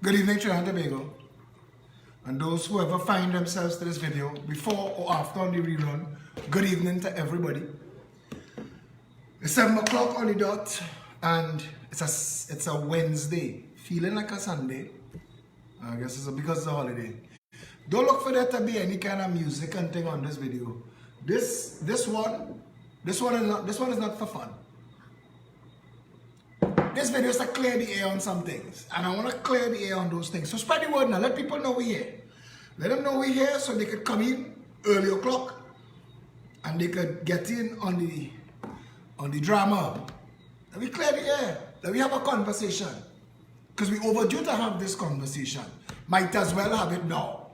Good evening, Trinidad and Tobago, and those who ever find themselves to this video before or after on the rerun. Good evening to everybody. It's 7 o'clock on the dot, and it's a Wednesday, feeling like a Sunday. I guess it's because it's a holiday. Don't look for there to be any kind of music and thing on this video. This one is not for fun. This video is to clear the air on some things, and I want to clear the air on those things. So spread the word now. Let people know we're here. Let them know we're here so they could come in early o'clock and they could get in on the drama. Let me clear the air. Let me have a conversation. Because we overdue to have this conversation. Might as well have it now.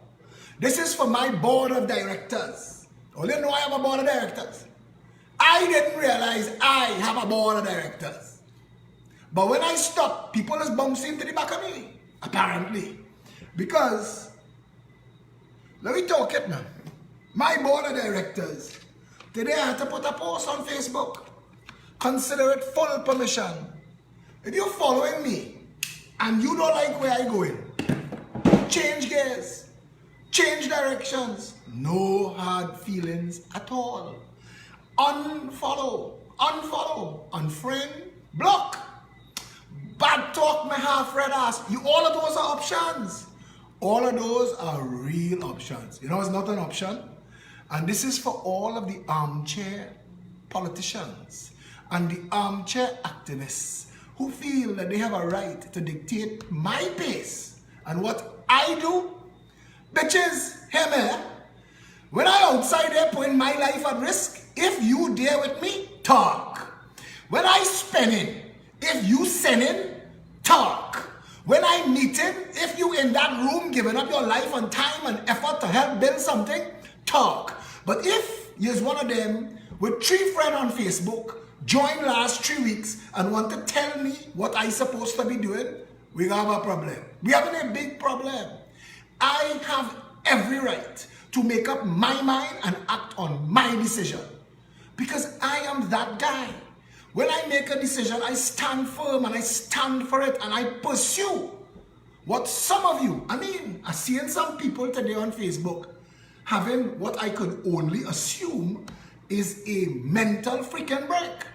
This is for my board of directors. Only know I have a board of directors. I didn't realize I have a board of directors. But when I stop, people is bouncing to the back of me, apparently. Because, let me talk it now. My board of directors, today I had to put a post on Facebook. Consider it full permission. If you're following me, and you don't like where I'm going, change gears, change directions, no hard feelings at all. Unfollow, unfriend, block. Bad talk, my half-red ass. All of those are options. All of those are real options. You know it's not an option? And this is for all of the armchair politicians and the armchair activists who feel that they have a right to dictate my pace and what I do. Bitches, hear me. When I outside there putting my life at risk, if you dare with me, talk. When I spinning, if you sending, talk. When I meeting, if you in that room giving up your life and time and effort to help build something, talk. But if you're one of them with 3 friends on Facebook, joined last 3 weeks and want to tell me what I supposed to be doing, we have a problem. We having a big problem. I have every right to make up my mind and act on my decision. Because I am that guy. When I make a decision, I stand firm and I stand for it and I pursue what some of you, I'm seeing some people today on Facebook having what I could only assume is a mental freaking break.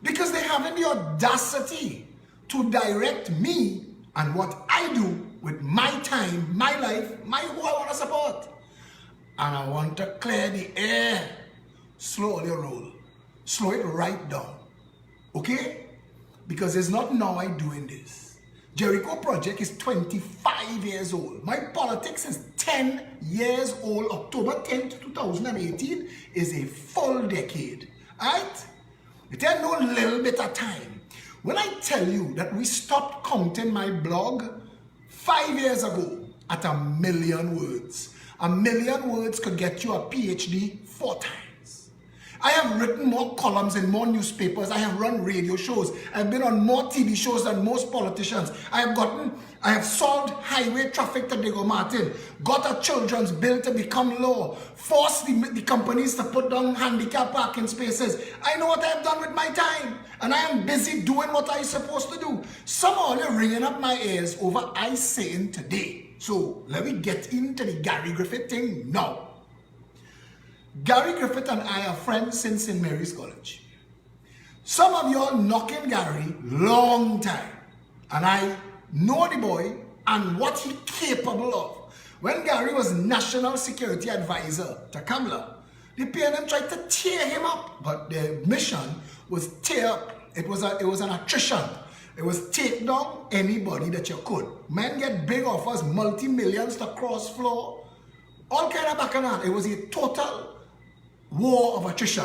Because they having the audacity to direct me and what I do with my time, my life, who I want to support. And I want to clear the air. Slowly roll. Slow it right down. Okay? Because it's not now I'm doing this. Jericho Project is 25 years old. My politics is 10 years old. October 10th, 2018 is a full decade. Alright? It ain't no little bit of time. When I tell you that we stopped counting my blog 5 years ago at 1 million words. 1 million words could get you a PhD 4 times. I have written more columns in more newspapers. I have run radio shows. I've been on more TV shows than most politicians. I have solved highway traffic to Diego Martin, got a children's bill to become law, forced the companies to put down handicap parking spaces. I know what I've done with my time, and I am busy doing what I'm supposed to do. Some of you ringing up my ears over I saying today. So let me get into the Gary Griffith thing now. Gary Griffith and I are friends since St. Mary's College. Some of y'all knocking Gary long time. And I know the boy and what he capable of. When Gary was National Security Advisor to Kamala, the PNM tried to tear him up. But their mission was tear up. It was an attrition. It was take down anybody that you could. Men get big offers, multi-millions to cross floor. All kind of bacchanal. It was a total war of attrition.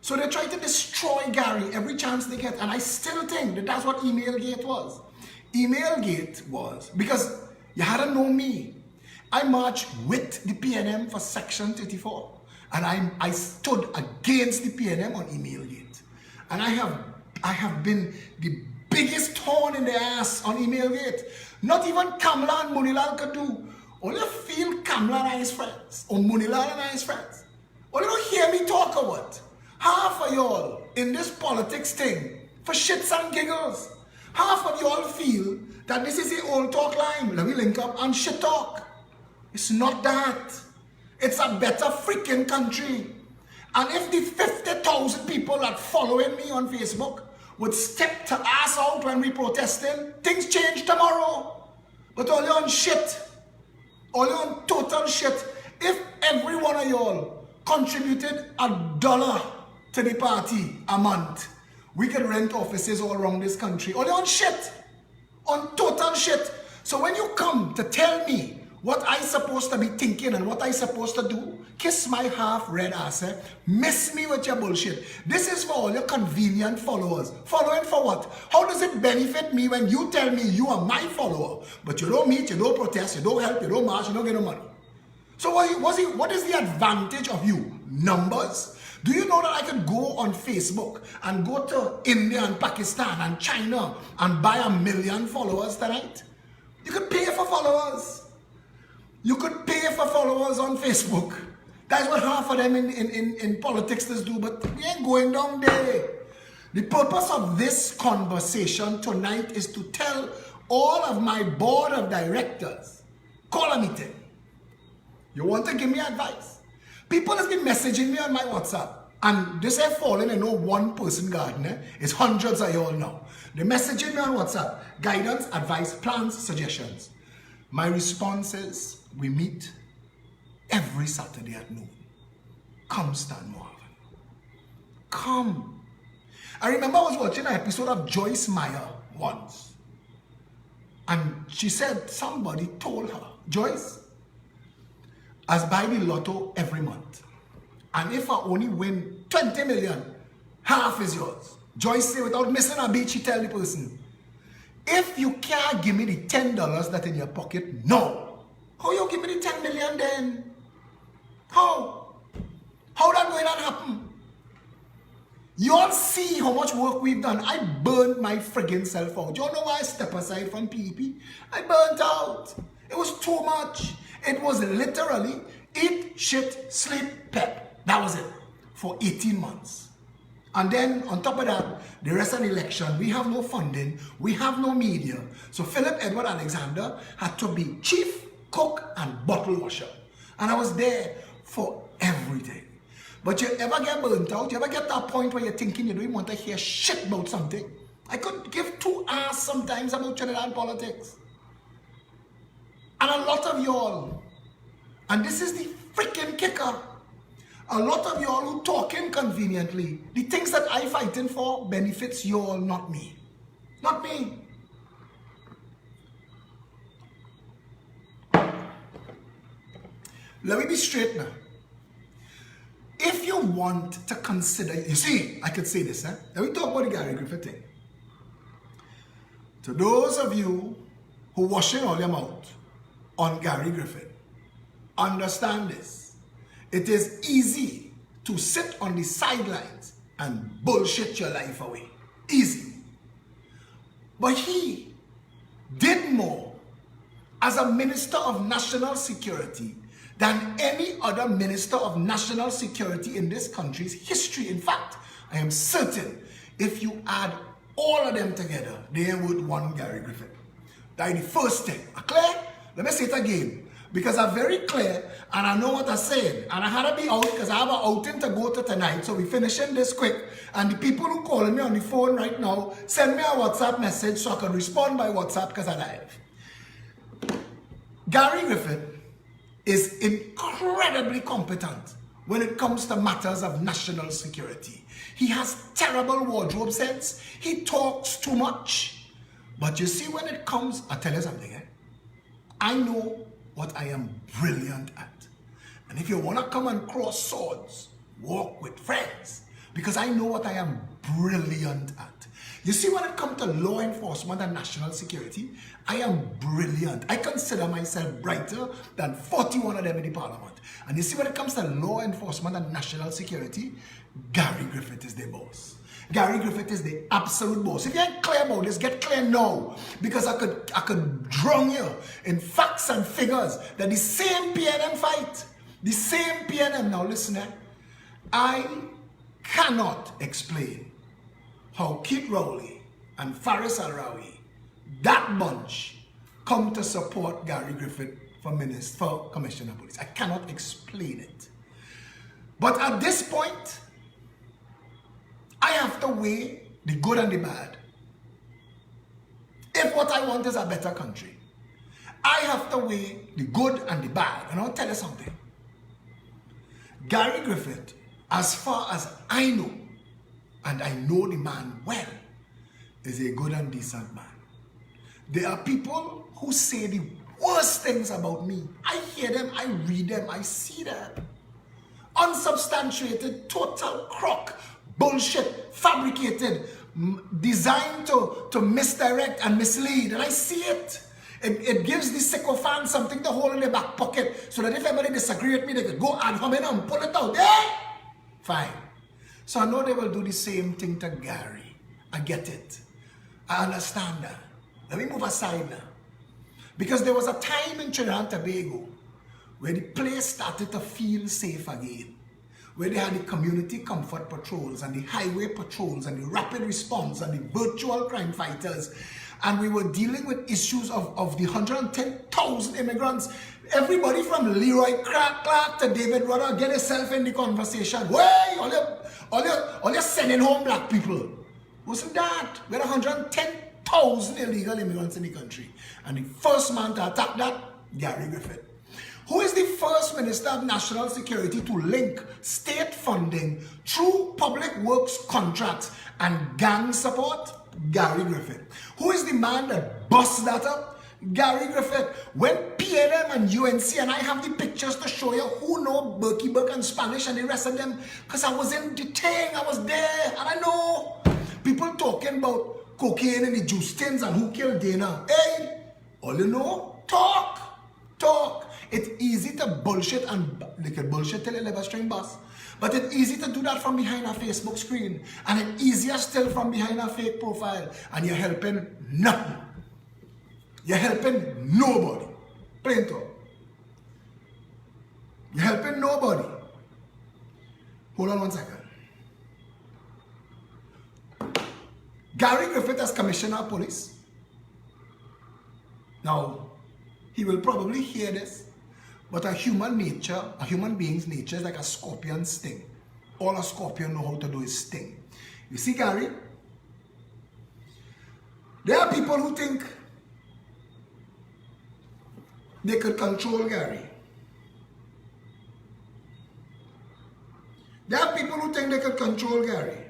So they tried to destroy Gary every chance they get. And I still think that that's what Emailgate was. Emailgate was, because you had to know me. I marched with the PNM for Section 34. And I stood against the PNM on Emailgate. And I have been the biggest thorn in the ass on Emailgate. Not even Kamala and Munilal could do. Only feel Kamala and his friends, or Munilal and his friends. Well, you don't hear me talk or what? Half of y'all in this politics thing, for shits and giggles, Half of you all feel that this is the old talk line. Let me link up and shit talk. It's not that. It's a better freaking country. And if the 50,000 people that following me on Facebook would step to ass out when we protesting, things change tomorrow. But all you on shit. All you on total shit. If every one of y'all contributed $1 to the party a month, we could rent offices all around this country. All you on shit. On total shit. So when you come to tell me what I supposed to be thinking and what I supposed to do, kiss my half-red ass, miss me with your bullshit. This is for all your convenient followers. Following for what? How does it benefit me when you tell me you are my follower, but you don't meet, you don't protest, you don't help, you don't march, you don't get no money? So what is the advantage of you? Numbers? Do you know that I could go on Facebook and go to India and Pakistan and China and buy 1 million followers tonight? You could pay for followers. You could pay for followers on Facebook. That's what half of them in politics do, but we ain't going down there. The purpose of this conversation tonight is to tell all of my board of directors, call a meeting. You want to give me advice? People have been messaging me on my WhatsApp, and this have fallen in no one person garden. It's hundreds of y'all now. They're messaging me on WhatsApp, guidance, advice, plans, suggestions. My response is, we meet every Saturday at noon. Come, Stan Marvin. Come. I remember I was watching an episode of Joyce Meyer once. And she said somebody told her, Joyce, as buy the lotto every month. And if I only win 20 million, half is yours. Joyce said without missing a beat, she tell the person, if you can't give me the $10 that's in your pocket, no. How you give me the 10 million then? How? How that going to happen? You all see how much work we've done. I burned my friggin' self out. You all know why I step aside from PDP? I burnt out. It was too much. It was literally eat, shit, sleep, pep. That was it. For 18 months. And then on top of that, the rest of the election, we have no funding, we have no media. So Philip Edward Alexander had to be chief cook and bottle washer. And I was there for everything. But you ever get burnt out? You ever get to a point where you're thinking you don't even want to hear shit about something? I could give 2 hours sometimes about Trinidad politics. And a lot of y'all, and this is the freaking kicker, a lot of y'all who talk inconveniently, the things that I fighting for benefits y'all, not me. Not me. Let me be straight now. If you want to consider, you see, I could say this, Let me talk about the Gary Griffith thing. To those of you who washing all your mouth on Gary Griffith, understand this. It is easy to sit on the sidelines and bullshit your life away. Easy. But he did more as a Minister of National Security than any other Minister of National Security in this country's history. In fact, I am certain if you add all of them together, they would won Gary Griffith. That's the first thing. Clear? Let me say it again. Because I'm very clear and I know what I'm saying. And I had to be out because I have an outing to go to tonight. So we're finishing this quick. And the people who calling me on the phone right now, send me a WhatsApp message so I can respond by WhatsApp because I'm live. Gary Griffith is incredibly competent when it comes to matters of national security. He has terrible wardrobe sense. He talks too much. But you see, when it comes, I'll tell you something, I know what I am brilliant at. And if you want to come and cross swords, walk with friends. Because I know what I am brilliant at. You see, when it comes to law enforcement and national security, I am brilliant. I consider myself brighter than 41 of them in the parliament. And you see, when it comes to law enforcement and national security, Gary Griffith is the boss. Gary Griffith is the absolute boss. If you ain't clear about this, get clear now. Because I could drown you in facts and figures that the same PNM fight. The same PNM. Now listen, I cannot explain how Keith Rowley and Faris Al-Rawi, that bunch, come to support Gary Griffith for Commissioner of Police. I cannot explain it. But at this point, I have to weigh the good and the bad. If what I want is a better country, I have to weigh the good and the bad. And I'll tell you something. Gary Griffith, as far as I know, and I know the man well, is a good and decent man. There are people who say the worst things about me. I hear them, I read them, I see them. Unsubstantiated, total crock, bullshit, fabricated, designed to misdirect and mislead. And I see it. It gives the sycophant something to hold in their back pocket so that if anybody disagree with me, they could go ad hominem and pull it out. Eh? Fine. So I know they will do the same thing to Gary. I get it. I understand that. Let me move aside now. Because there was a time in Trinidad and Tobago where the place started to feel safe again. Where they had the community comfort patrols and the highway patrols and the rapid response and the virtual crime fighters. And we were dealing with issues of the 110,000 immigrants. Everybody from Leroy Clark to David Rudder, get yourself in the conversation. Way, all your sending home black people. Wasn't that? We had 110,000 illegal immigrants in the country. And the first man to attack that, Gary Griffith. Who is the first Minister of National Security to link state funding through public works contracts and gang support? Gary Griffith. Who is the man that busts that up? Gary Griffith. When PNM and UNC, and I have the pictures to show you who know Berkey Burke and Spanish and the rest of them, because I was in the thing, I was there, and I know. People talking about cocaine and the juice tins and who killed Dana. Hey, all you know, talk. It's easy to bullshit and they can bullshit till you live a string bus. But it's easy to do that from behind a Facebook screen. And it's easier still from behind a fake profile. And you're helping nothing. You're helping nobody. Plain talk. You're helping nobody. Hold on one second. Gary Griffith as Commissioner of Police. Now, he will probably hear this, but a human being's nature is like a scorpion sting. All a scorpion know how to do is sting. You see, Gary? There are people who think they could control Gary. There are people who think they could control Gary.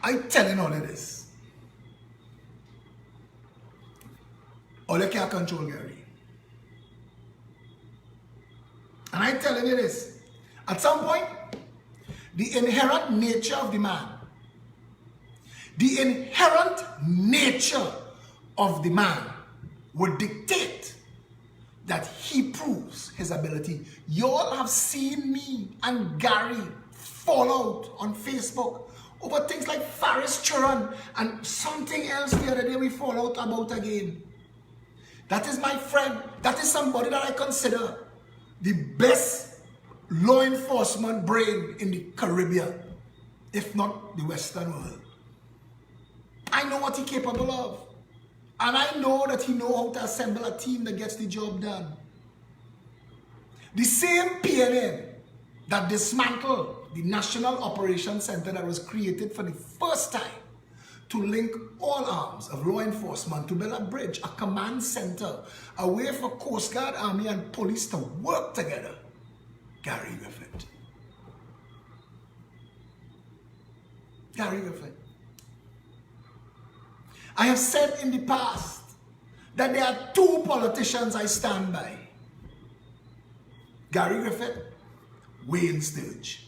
I'm telling all of this. All you can't control Gary. And I'm telling you this. At some point, the inherent nature of the man, would dictate that he proves his ability. You all have seen me and Gary fall out on Facebook over things like Faris Churan and something else the other day we fall out about again. That is my friend. That is somebody that I consider the best law enforcement brain in the Caribbean, if not the Western world. I know what he's capable of. And I know that he knows how to assemble a team that gets the job done. The same PNM that dismantled the National Operations Center that was created for the first time to link all arms of law enforcement to build a bridge, a command center, a way for Coast Guard, Army, and police to work together. Gary Griffith. Gary Griffith. I have said in the past that there are two politicians I stand by. Gary Griffith, Wayne Sturge.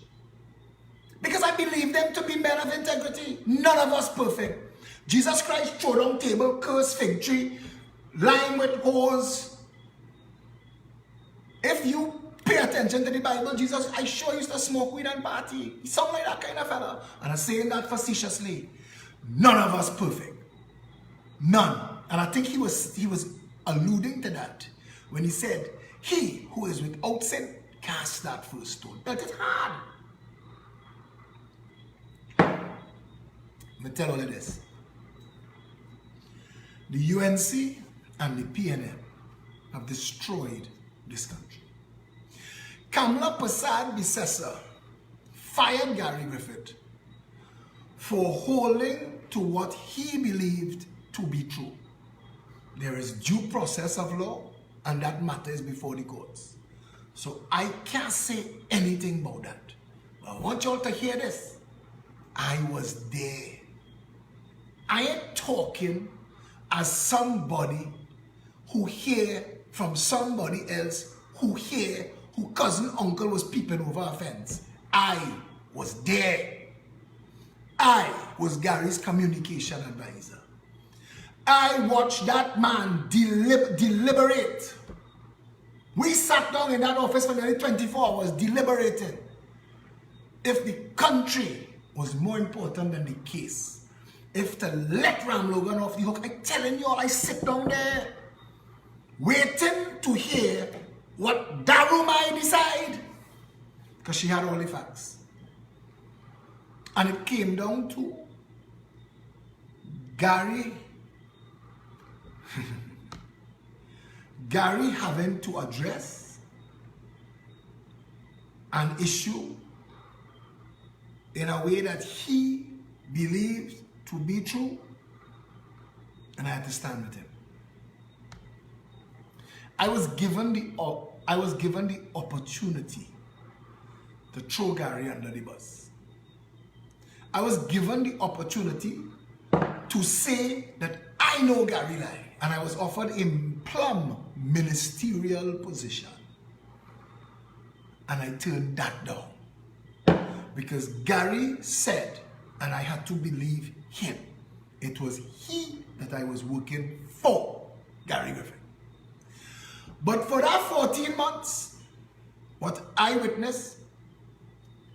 Because I believe them to be men of integrity. None of us perfect. Jesus Christ threw down table, cursed fig tree, lined with holes. If you pay attention to the Bible, Jesus, I sure used to smoke weed and party. He sound like that kind of fella. And I'm saying that facetiously. None of us perfect. None. And I think he was alluding to that when he said, he who is without sin cast that first stone. But it's hard. Let me tell all of this. The UNC and the PNM have destroyed this country. Kamla Persad Bissessar fired Gary Griffith for holding to what he believed to be true. There is due process of law, and that matters before the courts. So I can't say anything about that. But I want y'all to hear this. I was there. I am talking as somebody who hear from somebody else who hear who cousin uncle was peeping over a fence. I was there. I was Gary's communication advisor. I watched that man deliberate. We sat down in that office for nearly 24 hours deliberating if the country was more important than the case. If to let Ram Logan off the hook. I'm telling you all, I sit down there waiting to hear what Daru might decide, because she had all the facts. And it came down to Gary having to address an issue in a way that he believed to be true, and I had to stand with him. I was given the opportunity to throw Gary under the bus. I was given the opportunity to say that I know Gary lie, and I was offered a plum ministerial position, and I turned that down because Gary said, and I had to believe him, it was he that I was working for, Gary Griffith. But for that 14 months, what I witnessed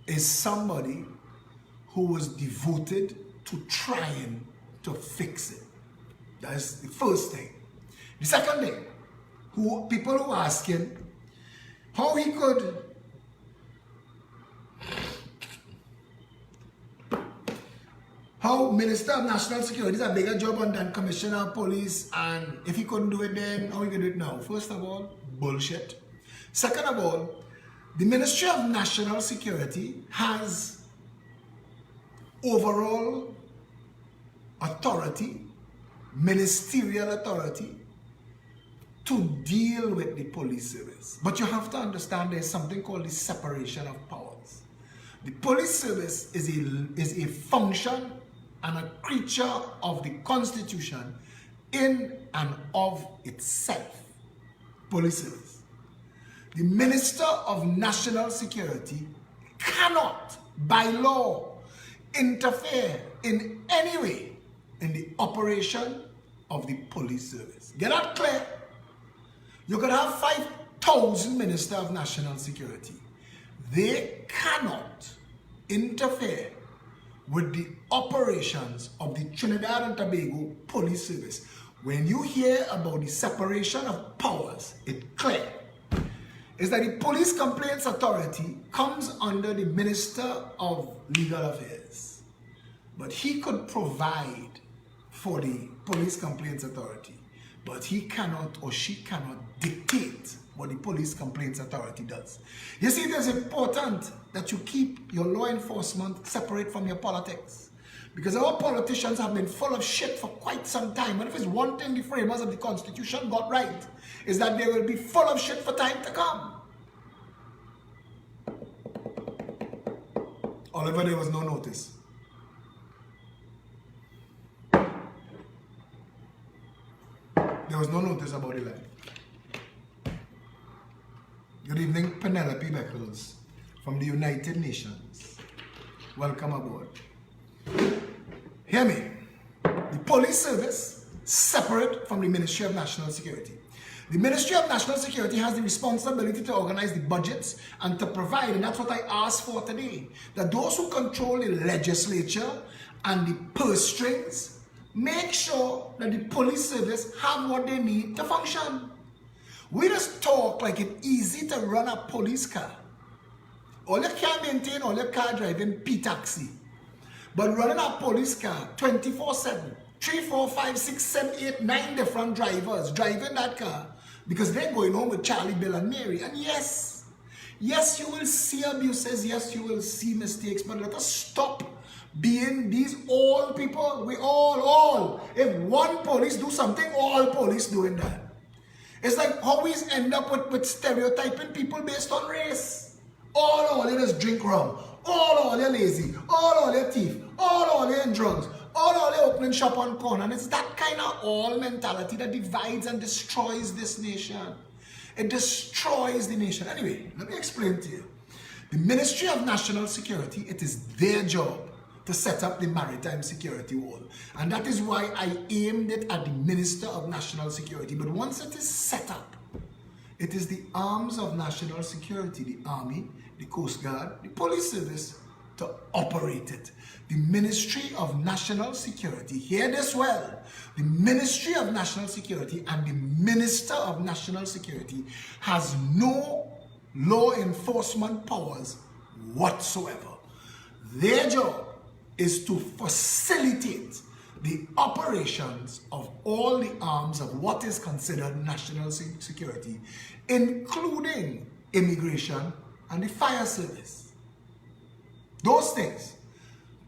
is somebody who was devoted to trying to fix it. That's the first thing. The second thing, people who are asking how he could how Minister of National Security is a bigger job than Commissioner of Police, and if he couldn't do it then, how he can do it now? First of all, bullshit. Second of all, the Ministry of National Security has overall authority, ministerial authority, to deal with the police service. But you have to understand there's something called the separation of powers. The police service is a function and a creature of the Constitution in and of itself. Police service. The Minister of National Security cannot, by law, interfere in any way in the operation of the police service. Get that clear? You could have 5,000 Ministers of National Security. They cannot interfere with the operations of the Trinidad and Tobago Police Service. When you hear about the separation of powers, it's clear. Is that the Police Complaints Authority comes under the Minister of Legal Affairs. But he could provide for the Police Complaints Authority, but he cannot or she cannot dictate what the Police Complaints Authority does. You see, it is important that you keep your law enforcement separate from your politics, because our politicians have been full of shit for quite some time. And if it's one thing the framers of the Constitution got right, is that they will be full of shit for time to come. However, there was no notice. There was no notice about the line. Good evening, Penelope Beckles from the United Nations. Welcome aboard. Hear me. The police service, separate from the Ministry of National Security. The Ministry of National Security has the responsibility to organize the budgets and to provide, and that's what I asked for today, that those who control the legislature and the purse strings make sure that the police service have what they need to function. We just talk like it's easy to run a police car. All you can maintain all your car driving P-taxi. But running a police car 24/7, 3, 4, 5, 6, 7, 8, 9 different drivers driving that car because they're going home with Charlie, Bill, and Mary. And yes, you will see abuses, yes, you will see mistakes, but let us stop being these all people. We all. If one police do something, all police doing that. It's like how we end up with stereotyping people based on race. All you just drink rum. All you're lazy. All you're thief. All you're in drugs. All you're opening shop on corner. And it's that kind of all mentality that divides and destroys this nation. It destroys the nation. Anyway, let me explain to you. The Ministry of National Security, it is their job to set up the maritime security wall. And that is why I aimed it at the Minister of National Security. But once it is set up, it is the arms of national security, the Army, the Coast Guard, the Police Service, to operate it. The Ministry of National Security, hear this well, the Ministry of National Security and the Minister of National Security has no law enforcement powers whatsoever. Their job is to facilitate the operations of all the arms of what is considered national security, including immigration and the fire service. Those things.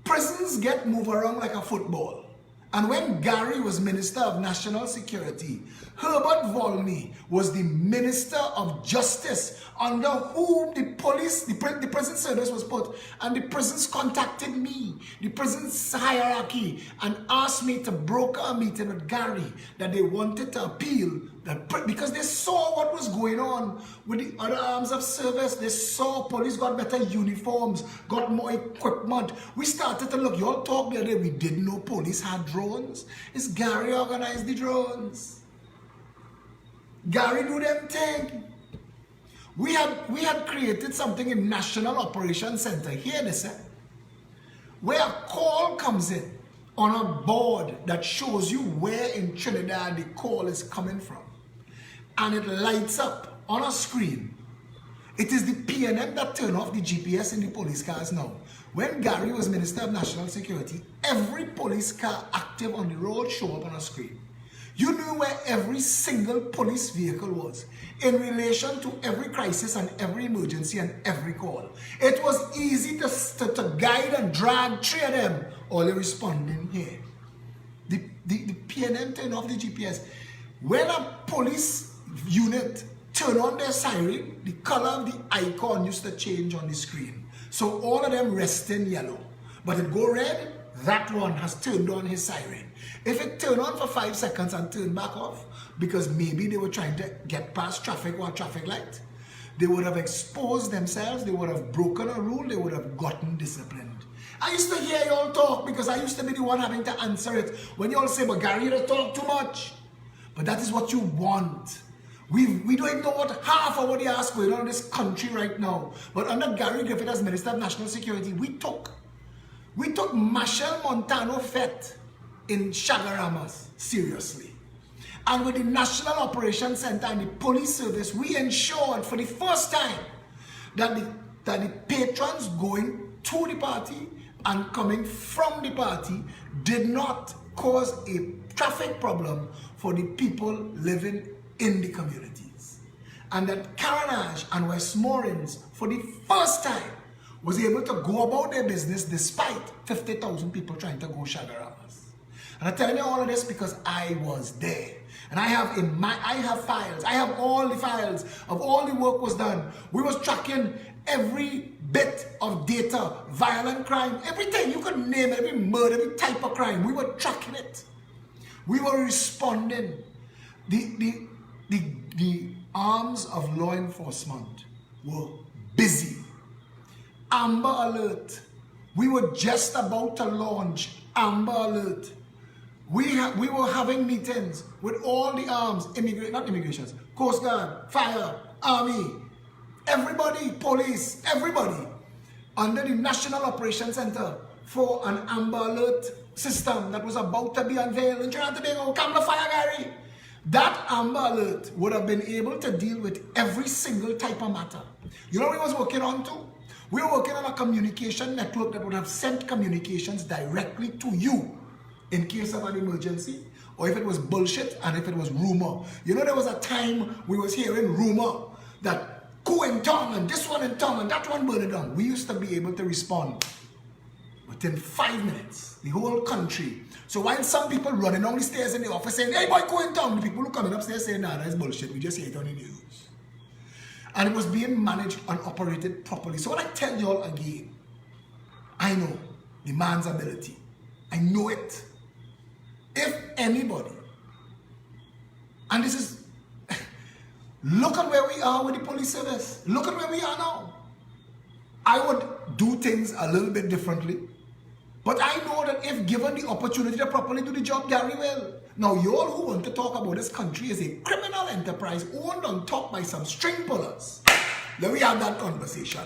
Prisons get moved around like a football. And when Gary was Minister of National Security, Herbert Volney was the Minister of Justice, under whom the police, the prison service was put. And the prisons contacted me, the prison's hierarchy, and asked me to broker a meeting with Gary that they wanted to appeal, that because they saw what was going on with the other arms of service. They saw police got better uniforms, got more equipment. We started to look, you all talked the other day, we didn't know police had drones. It's Gary organized the drones. Gary do them thing. We had created something in National Operations Center. Hear this, where a call comes in on a board that shows you where in Trinidad the call is coming from. And it lights up on a screen. It is the PNM that turn off the GPS in the police cars now. When Gary was Minister of National Security, every police car active on the road show up on a screen. You knew where every single police vehicle was in relation to every crisis and every emergency and every call. It was easy to guide and drag 3 of them, all responding here. The PNM turned off the GPS. When a police unit turn on their siren, the color of the icon used to change on the screen. So all of them rest in yellow. But it go red, that one has turned on his siren. If it turned on for 5 seconds and turned back off, because maybe they were trying to get past traffic or traffic light, they would have exposed themselves, they would have broken a rule, they would have gotten disciplined. I used to hear you all talk because I used to be the one having to answer it. When you all say, but Gary, you don't talk too much. But that is what you want. We don't even know what half of what they ask going on in this country right now. But under Gary Griffith as Minister of National Security, we took Marshal Montano Fett in Chagaramas seriously. And with the National Operations Center and the Police Service, we ensured for the first time that the patrons going to the party and coming from the party did not cause a traffic problem for the people living in the communities. And that Carenage and Westmoreland, for the first time, was able to go about their business despite 50,000 people trying to go Chagaramas. And I'm telling you all of this because I was there. And I have files. I have all the files of all the work was done. We was tracking every bit of data, violent crime, everything you could name, every murder, every type of crime. We were tracking it. We were responding. The arms of law enforcement were busy. Amber Alert. We were just about to launch Amber Alert. We were having meetings with all the arms, Coast Guard, Fire, Army, everybody, police, everybody, under the National Operations Center for an Amber Alert system that was about to be unveiled in Trinidad and Tobago. Come to Fire, Gary. That Amber Alert would have been able to deal with every single type of matter. You know what we was working on too? We were working on a communication network that would have sent communications directly to you in case of an emergency, or if it was bullshit and if it was rumor. You know, there was a time we was hearing rumor that coup in town and this one in town and that one burned down. We used to be able to respond within 5 minutes, the whole country. So while some people running down the stairs in the office saying, hey boy, coup in town, the people who coming upstairs saying, nah, that's bullshit, we just hear it on the news. And it was being managed and operated properly. So when I tell y'all again, I know the man's ability. I know it. If anybody, and this is, look at where we are with the police service. Look at where we are now. I would do things a little bit differently. But I know that if given the opportunity to properly do the job, Gary will. Now, you all who want to talk about this country as a criminal enterprise owned on top by some string pullers, let me have that conversation.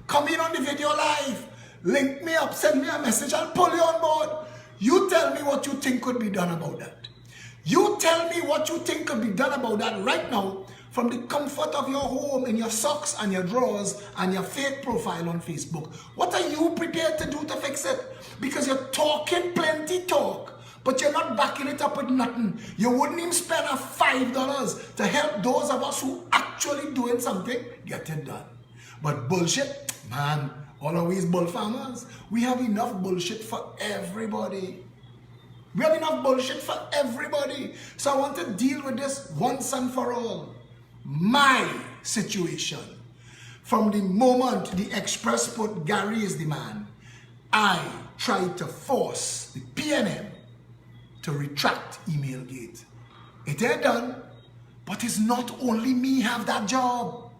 Come in on the video live. Link me up, send me a message, I'll pull you on board. You tell me what you think could be done about that. You tell me what you think could be done about that right now from the comfort of your home, in your socks and your drawers and your fake profile on Facebook. What are you prepared to do to fix it? Because you're talking plenty talk, but you're not backing it up with nothing. You wouldn't even spend a $5 to help those of us who actually doing something get it done. But bullshit, man, always bull farmers. We have enough bullshit for everybody. We have enough bullshit for everybody. So I want to deal with this once and for all. My situation. From the moment the Express put Gary is the man, I tried to force the PNM to retract Emailgate. It ain't done, but it's not only me have that job.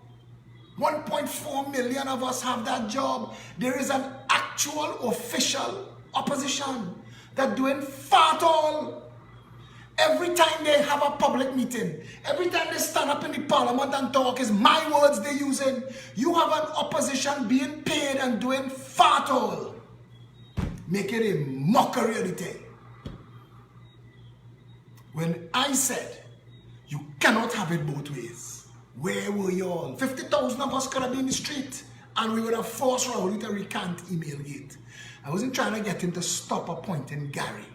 1.4 million of us have that job. There is an actual official opposition that doing fat all. Every time they have a public meeting, every time they stand up in the parliament and talk, is my words they're using. You have an opposition being paid and doing fat all. Make it a mockery of the thing. When I said, you cannot have it both ways, where were you all? 50,000 of us could have been in the street and we would have forced Rowley to recant Emailgate. I wasn't trying to get him to stop appointing Gary.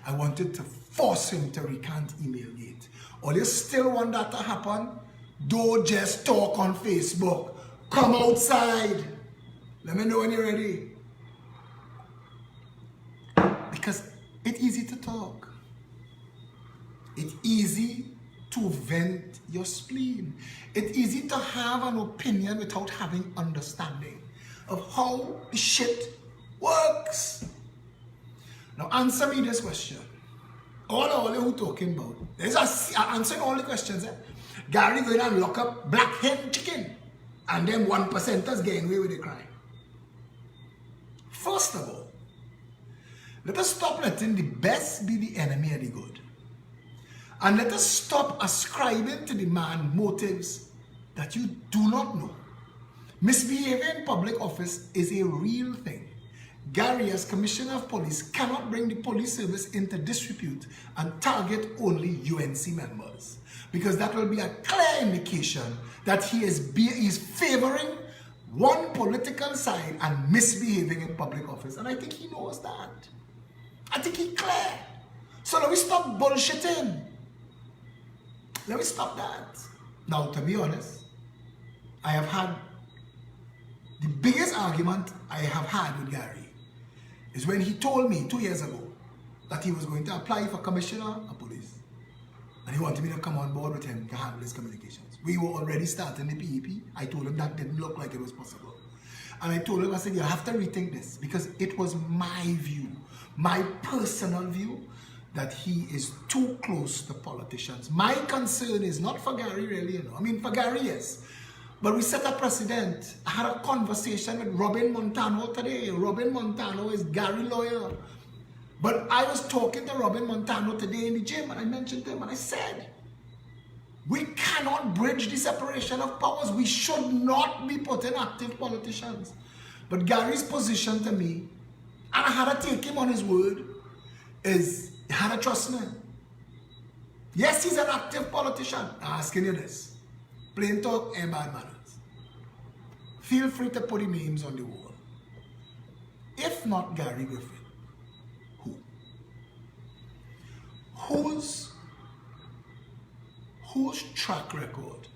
I wanted to force him to recant Emailgate. Or you still want that to happen? Don't just talk on Facebook. Come outside. Let me know when you're ready. Because it's easy to talk. It's easy to vent your spleen. It's easy to have an opinion without having understanding of how the shit works. Now answer me this question. All who talking about. Answering all the questions. Gary going to lock up black hen chicken and then 1%ers getting away with the crime. First of all, let us stop letting the best be the enemy of the good. And let us stop ascribing to the man motives that you do not know. Misbehavior in public office is a real thing. Gary, as Commissioner of Police, cannot bring the police service into disrepute and target only UNC members, because that will be a clear indication that he is favoring one political side and misbehaving in public office. And I think he knows that. I think he's clear. So let me stop bullshitting. Let me stop that. Now, to be honest, I have had the biggest argument I have had with Gary is when he told me 2 years ago that he was going to apply for Commissioner of Police and he wanted me to come on board with him to handle his communications. We were already starting the PEP. I told him that didn't look like it was possible. And I told him, I said, you have to rethink this, because it was my view, my personal view, that he is too close to politicians. My concern is not for Gary really, you know. I mean, for Gary, yes. But we set a precedent. I had a conversation with Robin Montano today. Robin Montano is Gary's lawyer. But I was talking to Robin Montano today in the gym, and I mentioned to him, and I said, we cannot bridge the separation of powers. We should not be putting active politicians. But Gary's position to me, and I had to take him on his word, is you had to trust me. Yes, he's an active politician. I'm asking you this. Plain talk and bad manners. Feel free to put the names on the wall. If not Gary Griffin, who? Whose track record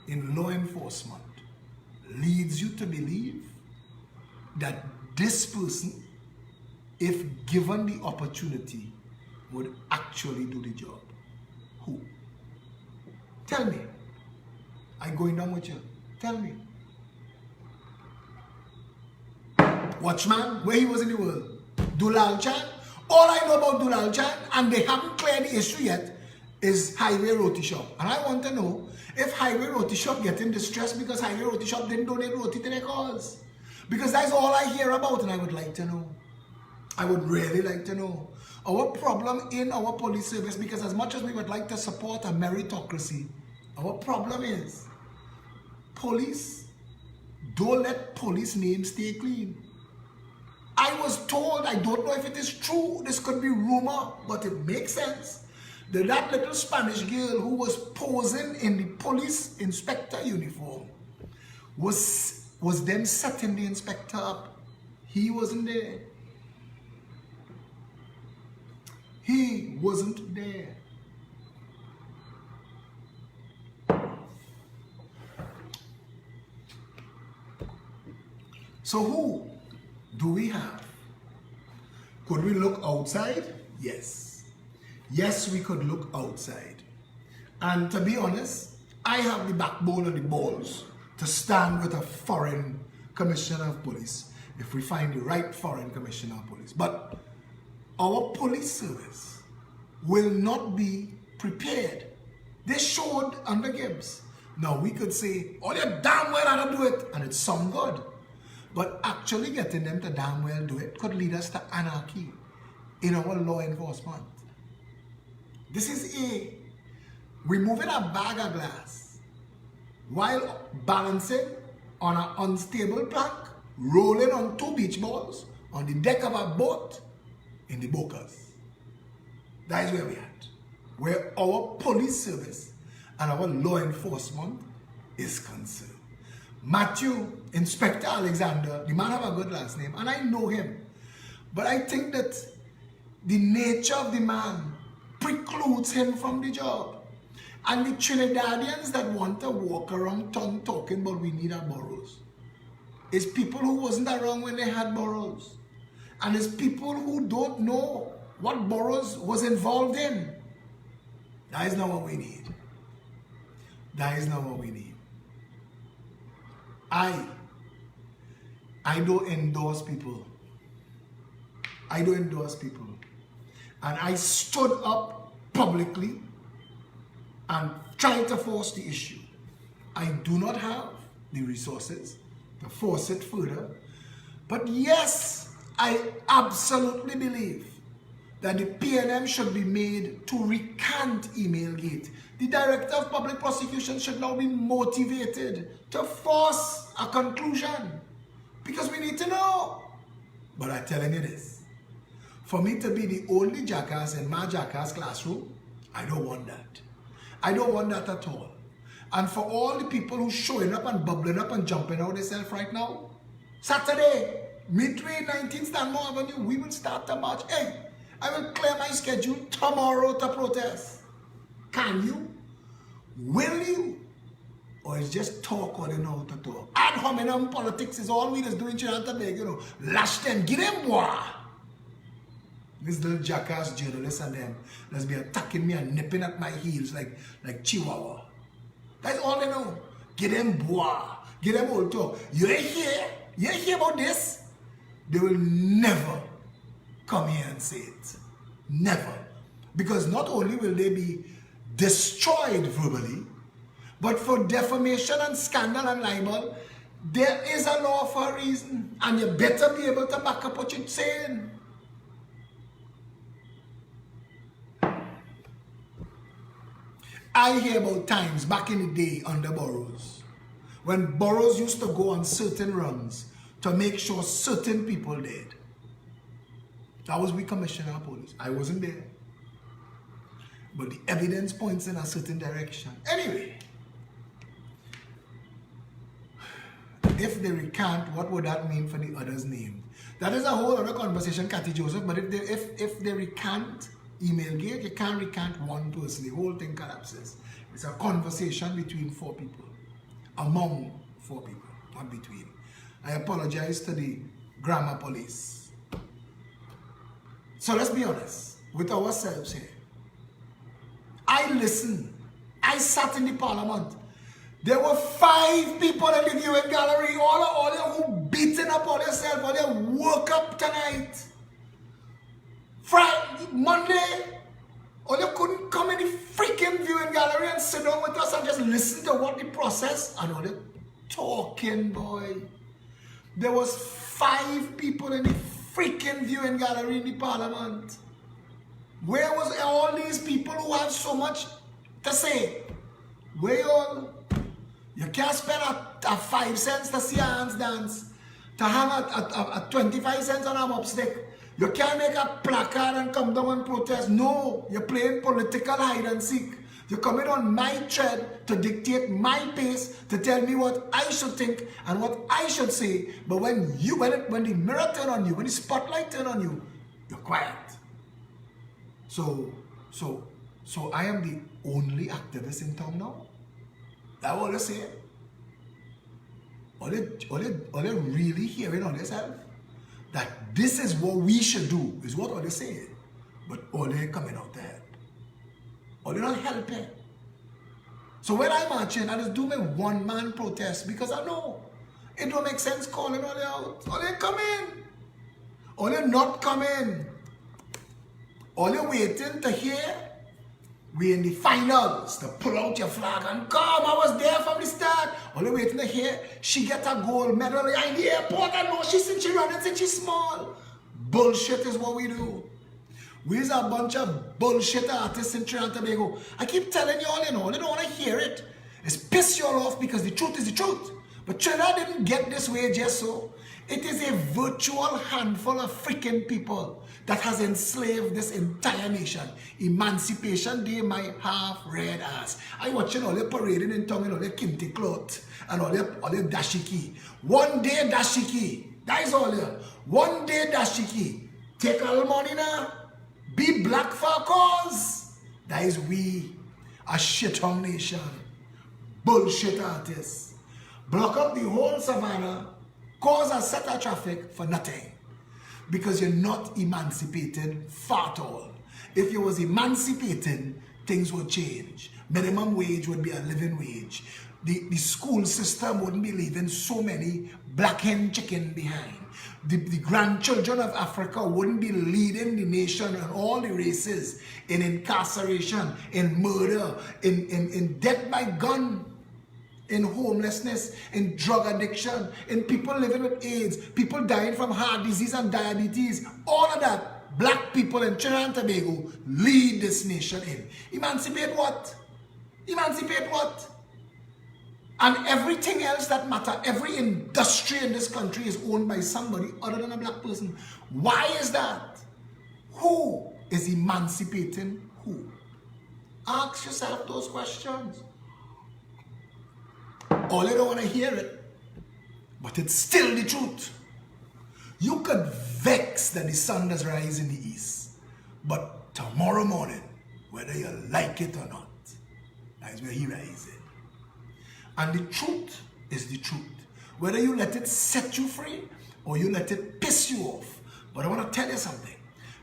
in law enforcement leads you to believe that this person, if given the opportunity, would actually do the job? Who? Tell me. I'm going down with you. Tell me. Watchman, where he was in the world? Dulal Chan. All I know about Dulal Chan, and they haven't cleared the issue yet, is Highway Roti Shop. And I want to know if Highway Roti Shop getting distressed because Highway Roti Shop didn't donate roti to their cause. Because that's all I hear about, and I would like to know. I would really like to know. Our problem in our police service, because as much as we would like to support a meritocracy, our problem is police don't let police names stay clean. I was told, I don't know if it is true, this could be rumor, but it makes sense, that little Spanish girl who was posing in the police inspector uniform was then setting the inspector up. He wasn't there. He wasn't there. So who do we have? Could we look outside? Yes. Yes, we could look outside. And to be honest, I have the backbone and the balls to stand with a foreign commissioner of police if we find the right foreign commissioner of police. But our police service will not be prepared. They showed under Gibbs. Now we could say, oh, you damn well how to do it, and it sounds good. But actually getting them to damn well do it could lead us to anarchy in our law enforcement. This is removing a bag of glass while balancing on an unstable plank, rolling on 2 beach balls on the deck of a boat in the Bocas. That is where we are at. Where our police service and our law enforcement is concerned. Matthew, Inspector Alexander, the man have a good last name, and I know him. But I think that the nature of the man precludes him from the job. And the Trinidadians that want to walk around tongue talking about we need our boroughs is people who wasn't around when they had boroughs. And it's people who don't know what boroughs was involved in. That is not what we need. That is not what we need. I don't endorse people. I don't endorse people. And I stood up publicly and tried to force the issue. I do not have the resources to force it further. But yes, I absolutely believe that the PNM should be made to recant Emailgate. The Director of Public Prosecution should now be motivated to force a conclusion. Because we need to know. But I'm telling you this. For me to be the only jackass in my jackass classroom, I don't want that. I don't want that at all. And for all the people who showing up and bubbling up and jumping out themselves right now, Saturday, midway 19 Stanmore Avenue, we will start the march. Hey, I will clear my schedule tomorrow to protest. Can you? Will you? Or it's just talk or they know how to talk? Ad hominem politics is all we just doing Trinidad and Tobago, you know. Lash them, give them boy. This little jackass journalists and them that's be attacking me and nipping at my heels like Chihuahua. That's all they know. Get them boy. Get them all talk. You ain't here? You ain't hear about this? They will never come here and say it. Never. Because not only will they be destroyed verbally, but for defamation and scandal and libel, there is a law for a reason. And you better be able to back up what you're saying. I hear about times back in the day under boroughs, when boroughs used to go on certain runs to make sure certain people did. That was we commissioner of police. I wasn't there. but the evidence points in a certain direction. Anyway, if they recant, what would that mean for the others' name? That is a whole other conversation, Cathy Joseph, but if they recant Emailgate, you can't recant one person. The whole thing collapses. It's a conversation between 4 people. Among 4 people, not between. I apologize to the grammar police. So let's be honest with ourselves here. I listened. I sat in the parliament. There were 5 people in the viewing gallery, all you who beating up on yourself, all you woke up tonight. Friday, Monday, all you couldn't come in the freaking viewing gallery and sit down with us and just listen to what the process, and all the talking, boy. There was 5 people in the freaking viewing gallery in the parliament. Where was all these people who have so much to say? Where all? You can't spend a 5 cents to see a hands dance, to hang a 25 cents on a mopstick. You can't make a placard and come down and protest. No, you're playing political hide and seek. You're coming on my thread to dictate my pace, to tell me what I should think and what I should say. But when the mirror turn on you, when the spotlight turn on you, you're quiet. So I am the only activist in town now. That's what they say. Are they really hearing on themselves? That this is what we should do, is what they saying. But all they coming out there. All they not helping. So when I'm marching, I just do my one-man protest because I know it don't make sense calling all they out. All they come in. All they not coming. All they waiting to hear. We in the finals to pull out your flag and come. I was there from the start. Only waiting to hear she get a gold medal in the airport. I know she since she running since she's small. Bullshit is what we do. We's a bunch of bullshit artists in Trinidad and Tobago. I keep telling you all, you know, they don't want to hear it. It's piss you all off because the truth is the truth. But Trinidad didn't get this way just so. It is a virtual handful of freaking people that has enslaved this entire nation. Emancipation Day, my half-red ass. I watching all the parading in town in all the kente cloth and all the dashiki. One day dashiki. That is all here. One day dashiki. Take all money now. Be black for a cause. That is we, a shithole nation. Bullshit artists. Block up the whole savannah. Cause a set of traffic for nothing. Because you're not emancipated far at all. If you was emancipated, things would change. Minimum wage would be a living wage. The school system wouldn't be leaving so many black hen chicken behind. The grandchildren of Africa wouldn't be leading the nation and all the races in incarceration, in murder, in death by gun, in homelessness, in drug addiction, in people living with AIDS, people dying from heart disease and diabetes. All of that, black people in Trinidad and Tobago lead this nation in. Emancipate what? Emancipate what? And everything else that matter, every industry in this country is owned by somebody other than a black person. Why is that? Who is emancipating who? Ask yourself those questions. All you don't want to hear it, but it's still the truth. You could vex that the sun does rise in the east, but tomorrow morning, whether you like it or not, that is where he rises. And the truth is the truth. Whether you let it set you free or you let it piss you off. But I want to tell you something.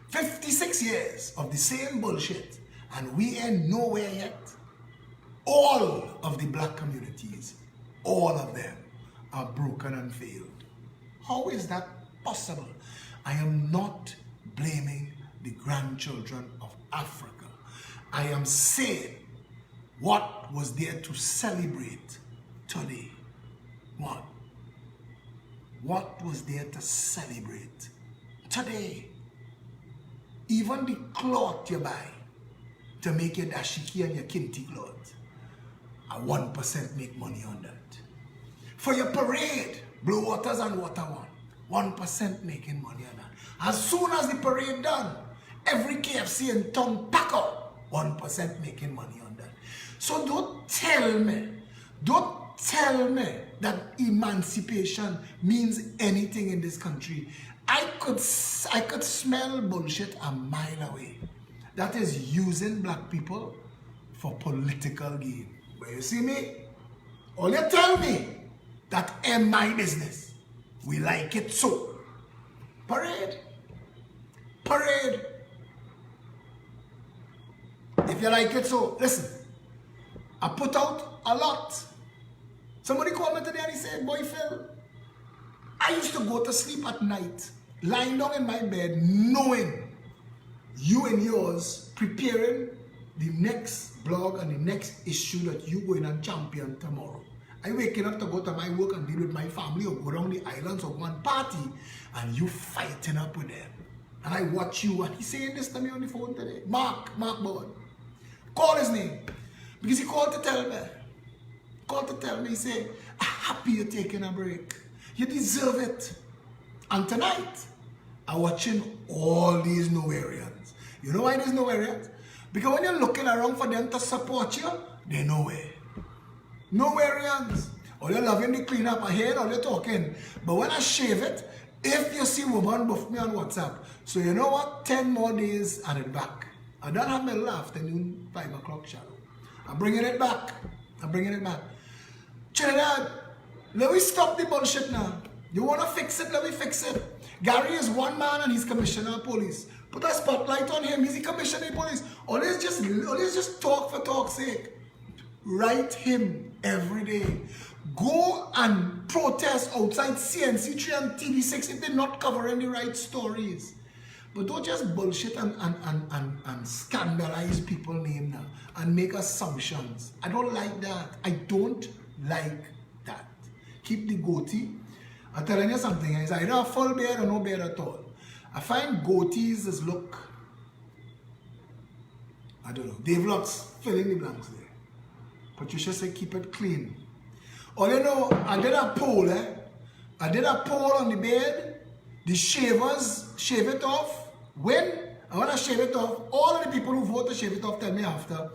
56 years of the same bullshit and we ain't nowhere yet. All of the black communities, all of them are broken and failed. How is that possible? I am not blaming the grandchildren of Africa. I am saying what was there to celebrate today? What was there to celebrate today? Even the cloth you buy to make your dashiki and your kente cloth, a 1% make money on that. For your parade, Blue Waters and Water One, 1% making money on that. As soon as the parade done, every KFC in town pack up 1% making money on that. So don't tell me that emancipation means anything in this country. I could smell bullshit a mile away. That is using black people for political gain. But you see me? All you tell me that ain't my business. We like it so. Parade. Parade. If you like it so, listen. I put out a lot. Somebody called me today and he said, boy Phil, I used to go to sleep at night, lying down in my bed, knowing you and yours preparing the next blog and the next issue that you going and champion tomorrow. I waking up to go to my work and deal with my family or go down the islands or one party and you fighting up with them. And I watch you and he's saying this to me on the phone today. Mark Bowen. Call his name. Because he called to tell me. He said, I'm happy you're taking a break. You deserve it. And tonight, I'm watching all these Nowhereans. You know why there's Nowhereans? Because when you're looking around for them to support you, they're nowhere. Nowhereans. All you're loving the cleanup, I hear all you're talking. But when I shave it, if you see woman buff me on WhatsApp, so you know what? 10 more days and it's back. I don't have my afternoon 5 o'clock shadow. I'm bringing it back. Trinidad, let me stop the bullshit now. You want to fix it? Let me fix it. Gary is one man and he's commissioner of police. Put a spotlight on him. He's the commissioner of police. Always just talk for talk's sake. Write him every day. Go and protest outside CNC3 and TV6 if they're not covering the right stories. But don't just bullshit and scandalize people's name now and make assumptions. I don't like that. I don't like that. Keep the goatee. I'm telling you something. It's either a full beard or no beard at all. I find goatees as look. I don't know. Dave Lutz, fill in the blanks there. Patricia said keep it clean. Oh, you know, I did a poll, I did a poll on the beard. The shavers shave it off. When I want to shave it off, all of the people who vote to shave it off tell me after.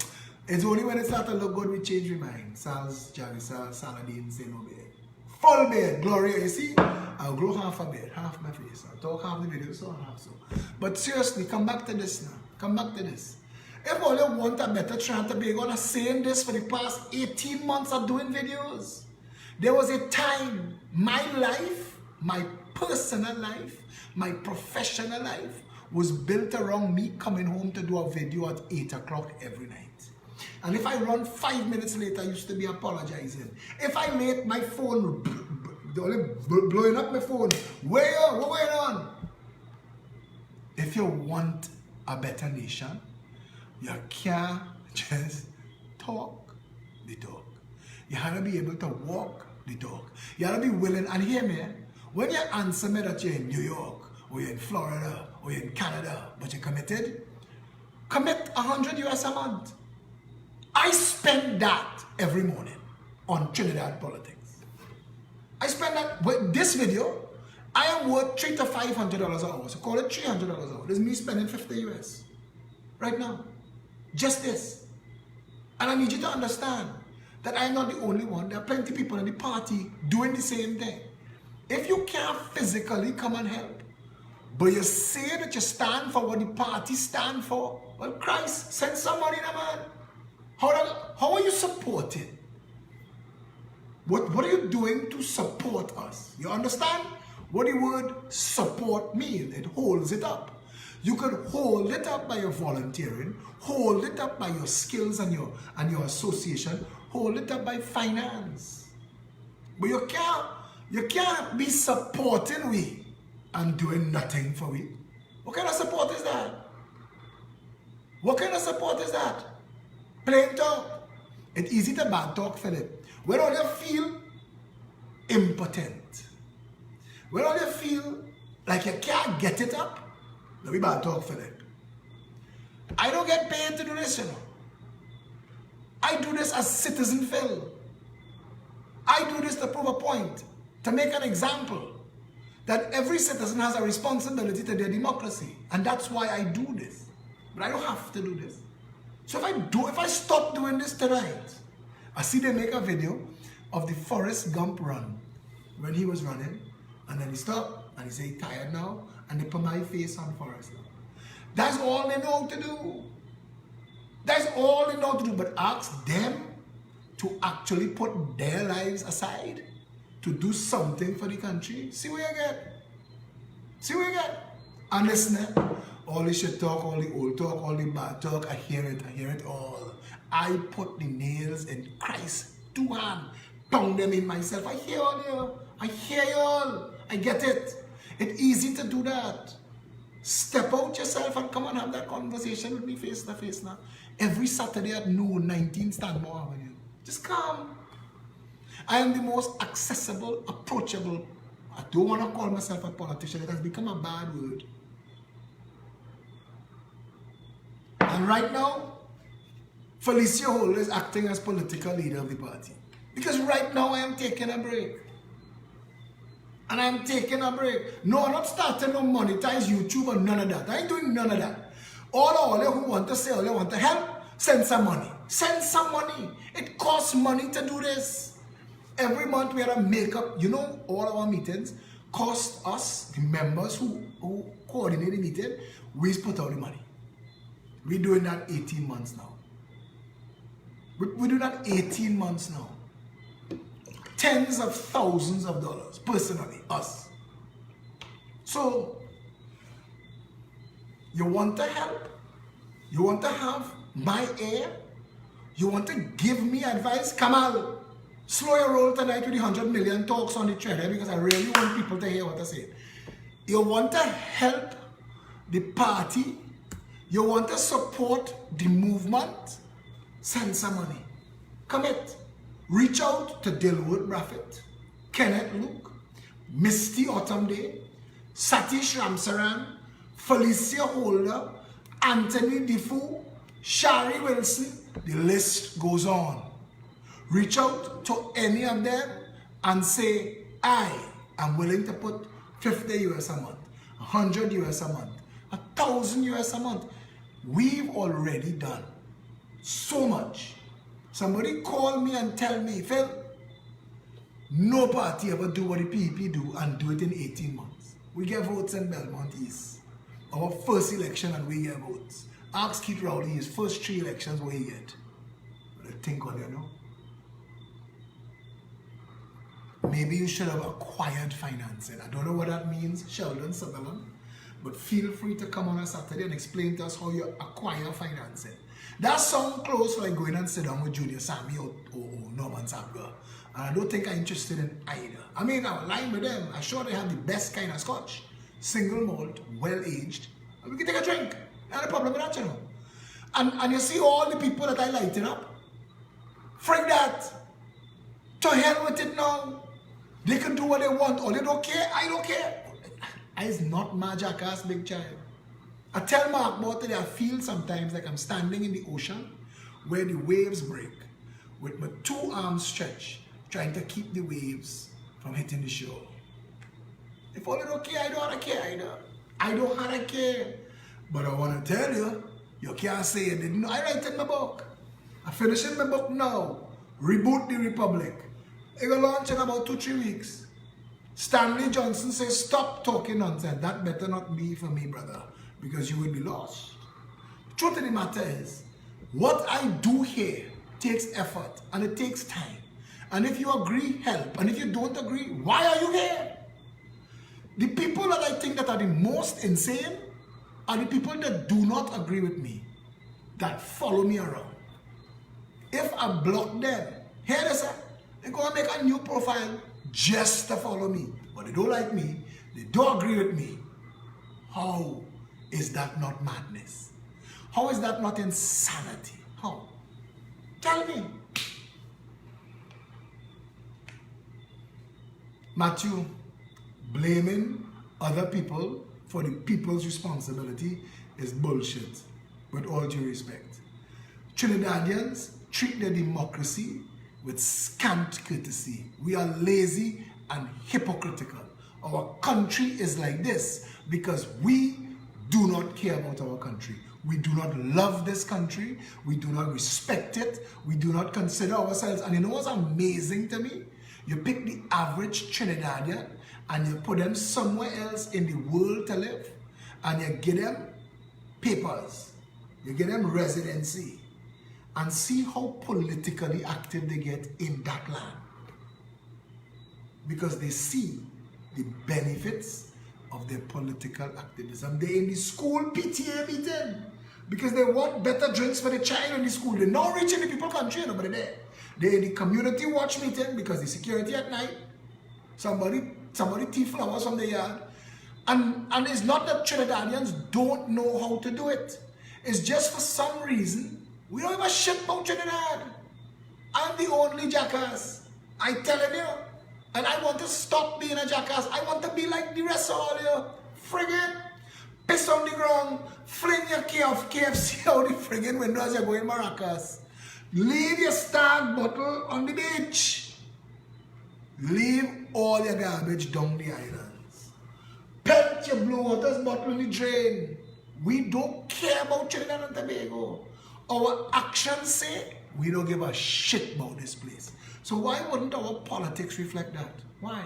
It's only when it starts to look good we change my mind. Sal's, Javisa, Saladin, say no beard. Full beard, Gloria, you see? I'll grow half a beard, half my face. I'll talk half the video, so half so. But seriously, come back to this now. Come back to this. If all you want a better chance to be gonna saying this for the past 18 months of doing videos. There was a time, my life, my personal life, my professional life was built around me coming home to do a video at 8 o'clock every night. And if I run 5 minutes late, I used to be apologizing. If I late, my phone, blowing up my phone, what going on? If you want a better nation, you can't just talk the talk. You have to be able to walk the talk. You have to be willing, and hear me, when you answer me that you're in New York, or you're in Florida, or you're in Canada, but you're committed, commit 100 US a month. I spend that every morning on Trinidad politics. I spend that with this video. I am worth $300 to $500 an hour. So call it $300 an hour. This is me spending 50 US right now. Just this. And I need you to understand that I'm not the only one. There are plenty of people in the party doing the same thing. If you can't physically come and help, but you say that you stand for what the party stand for, well, Christ, send somebody in, man. How are you supporting? What are you doing to support us? You understand what the word support means? It holds it up. You could hold it up by your volunteering, hold it up by your skills and your association, hold it up by finance. But you can't be supporting we and doing nothing for we. What kind of support is that? What kind of support is that? Plain talk. It's easy to bad talk, Philip. When all you feel impotent, when all you feel like you can't get it up, let me bad talk, Philip. I don't get paid to do this, you know. I do this as citizen Phil. I do this to prove a point, to make an example that every citizen has a responsibility to their democracy. And that's why I do this. But I don't have to do this. So if I stop doing this tonight, I see they make a video of the Forrest Gump run when he was running, and then he stopped and he said he's tired now, and they put my face on Forrest now. That's all they know to do. That's all they know to do. But ask them to actually put their lives aside to do something for the country. See what you get. See what you get. And listen, all the shit talk, all the old talk, all the bad talk, I hear it all. I put the nails in Christ's two hands, pound them in myself. I hear all you. I hear you all. I get it. It's easy to do that. Step out yourself and come and have that conversation with me face to face now. Every Saturday at noon, 19 Stanmore Avenue. Just come. I am the most accessible, approachable. I don't want to call myself a politician. It has become a bad word. And right now, Felicia Holder is acting as political leader of the party. Because right now I am taking a break. And I'm taking a break. No, I'm not starting to monetize YouTube or none of that. I ain't doing none of that. All who want to say, all they want to help, send some money. Send some money. It costs money to do this. Every month we have a makeup. You know, all our meetings cost us, the members who coordinate the meeting, we put out the money. We're doing that 18 months now. We're doing that 18 months now. Tens of thousands of dollars, personally, us. So, you want to help? You want to have my ear? You want to give me advice? Come on. Slow your roll tonight with the 100 million talks on the thread because I really want people to hear what I say. You want to help the party? You want to support the movement? Send some money. Commit. Reach out to Dilwood Braffett, Kenneth Luke, Misty Autumn Day, Satish Ramsaran, Felicia Holder, Anthony Defoe, Shari Wilson. The list goes on. Reach out to any of them and say, I am willing to put 50 US a month, 100 US a month, 1,000 US a month. We've already done so much. Somebody call me and tell me, Phil, no party ever do what the PEP do and do it in 18 months. We get votes in Belmont East. Our first election and we get votes. Ask Keith Rowley his first 3 elections what he get. But I think on you know. Maybe you should have acquired financing. I don't know what that means, Sheldon Sutherland. But feel free to come on a Saturday and explain to us how you acquire financing. That sounds close like going and sit down with Junior Sammy or Norman Sabra. And I don't think I'm interested in either. I mean, I'm lying with them. I'm sure they have the best kind of scotch. Single malt, well aged. And we can take a drink. Not a problem with that, you know. And you see all the people that I lighting up. Freak that. To hell with it now. They can do what they want. Or they don't care. I don't care. I is not my jackass big child. I tell Mark about it, I feel sometimes like I'm standing in the ocean where the waves break with my 2 arms stretched, trying to keep the waves from hitting the shore. If all you don't care, I don't want to care either. I don't want to care. But I want to tell you, you can't say you didn't know. I write in my book. I'm finishing my book now. Reboot the Republic. It will launch in about 2-3 weeks. Stanley Johnson says, stop talking nonsense. That better not be for me, brother, because you will be lost. The truth of the matter is, what I do here takes effort and it takes time. And if you agree, help. And if you don't agree, why are you here? The people that I think that are the most insane are the people that do not agree with me, that follow me around. If I block them, here they say, they're going to make a new profile just to follow me. But they don't like me. They don't agree with me. How is that not madness? How is that not insanity? How? Tell me. Matthew, blaming other people for the people's responsibility is bullshit, with all due respect. Trinidadians treat their democracy with scant courtesy. We are lazy and hypocritical. Our country is like this because we do not care about our country. We do not love this country. We do not respect it. We do not consider ourselves. And you know what's amazing to me? You pick the average Trinidadian and you put them somewhere else in the world to live, and you give them papers. You give them residency. And see how politically active they get in that land. Because they see the benefits of their political activism. They're in the school PTA meeting because they want better drinks for the child in the school. They're not reaching the people country, nobody there. They're in the community watch meeting because the security at night, somebody thief flowers from the yard. And it's not that Trinidadians don't know how to do it. It's just for some reason, we don't give a shit about Trinidad. I'm the only jackass. I telling you. And I want to stop being a jackass. I want to be like the rest of all you. Friggin' piss on the ground. Fling your KFC out the friggin' window as you go in Maracas. Leave your Stag bottle on the beach. Leave all your garbage down the islands. Pelt your Blue Waters bottle in the drain. We don't care about Trinidad and Tobago. Our actions say we don't give a shit about this place. So why wouldn't our politics reflect that? Why?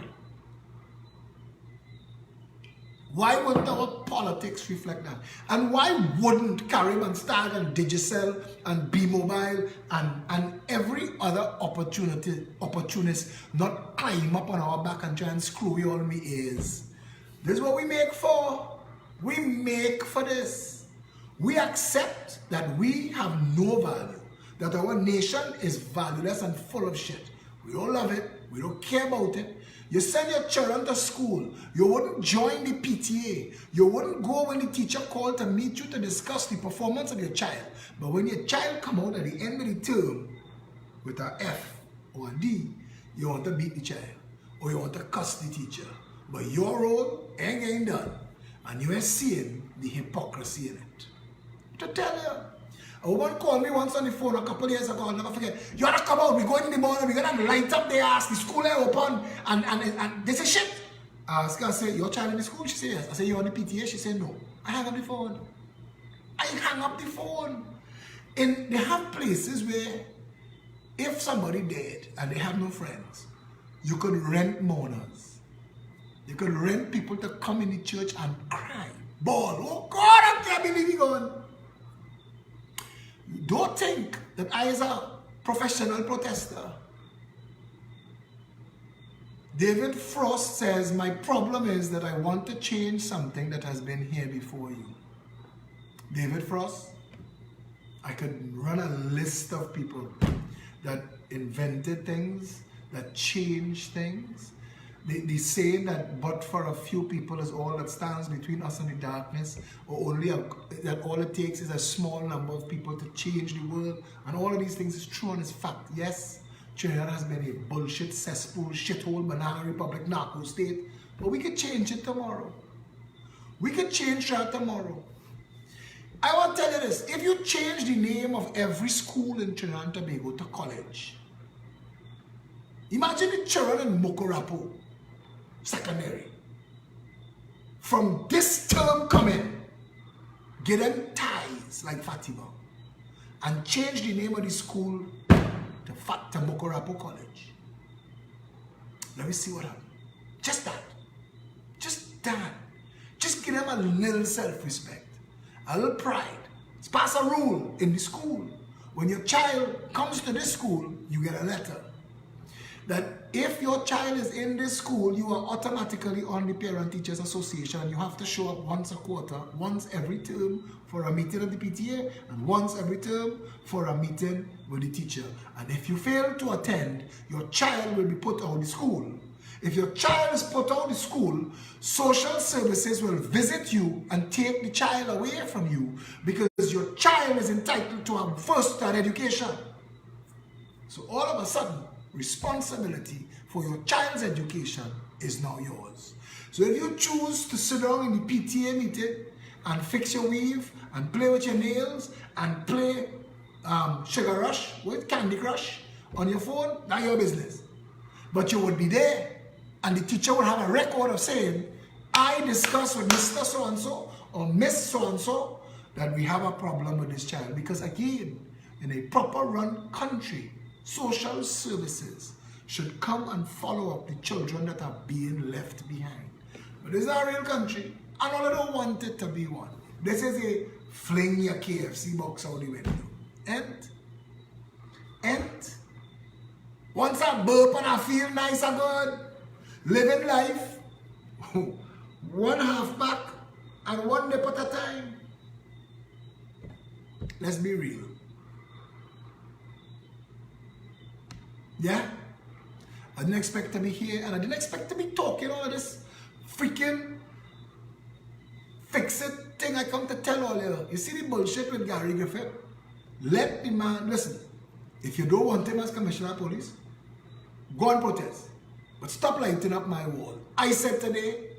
Why wouldn't our politics reflect that? And why wouldn't Caribbean Stag and Digicel and B-Mobile and every other opportunist not climb up on our back and try and screw you all me ears? This is what we make for. We make for this. We accept that we have no value, that our nation is valueless and full of shit. We don't love it. We don't care about it. You send your children to school. You wouldn't join the PTA. You wouldn't go when the teacher called to meet you to discuss the performance of your child. But when your child come out at the end of the term with an F or a D, you want to beat the child or you want to cuss the teacher. But your role ain't getting done. And you ain't seeing the hypocrisy in it. To tell you. A woman called me once on the phone a couple of years ago, I'll never forget. You wanna come out, we're going in the morning, we're gonna light up their ass, the school air open, and they say shit. I asked her, I said, your child in the school? She said yes. I said, you on the PTA? She said no. I hang up the phone. I hang up the phone. And they have places where if somebody dead and they have no friends, you could rent mourners. You could rent people to come in the church and cry. Bawl. Oh God, I can't believe he gone. Don't think that I is a professional protester. David Frost says, my problem is that I want to change something that has been here before you. David Frost, I could run a list of people that invented things, that changed things. The saying that but for a few people is all that stands between us and the darkness, or that all it takes is a small number of people to change the world, and all of these things is true and is fact. Yes, Trinidad has been a bullshit, cesspool, shithole, banana republic, narco state, but we could change it tomorrow. We could change that tomorrow. I want to tell you this, if you change the name of every school in Trinidad and Tobago to college, imagine the children in Mokorapo secondary. From this term coming, get them ties like Fatima and change the name of the school to Mokorapo College. Let me see what happens. Just that. Just that. Just give them a little self-respect, a little pride. Let's pass a rule in the school. When your child comes to this school, you get a letter that if your child is in this school, you are automatically on the Parent Teachers Association. You have to show up once a quarter, once every term for a meeting at the PTA, and once every term for a meeting with the teacher. And if you fail to attend, your child will be put out of the school. If your child is put out of the school, social services will visit you and take the child away from you because your child is entitled to a first-hand education. So all of a sudden, responsibility for your child's education is now yours. So if you choose to sit down in the PTA meeting and fix your weave and play with your nails and play Sugar Rush with Candy Crush on your phone, that's your business. But you would be there and the teacher would have a record of saying, I discussed with Mr. So-and-so or Miss so-and-so that we have a problem with this child. Because again, in a proper run country, social services should come and follow up the children that are being left behind. But this is a real country, and I don't want it to be one. This is a fling your KFC box out the window. And once I burp and I feel nice and good, living life, one half back and one nip at a time. Let's be real. Yeah? I didn't expect to be here, and I didn't expect to be talking all this freaking fix-it thing I come to tell all you. You see the bullshit with Gary Griffith? Let the man, listen, if you don't want him as Commissioner of Police, go and protest. But stop lighting up my wall. I said today,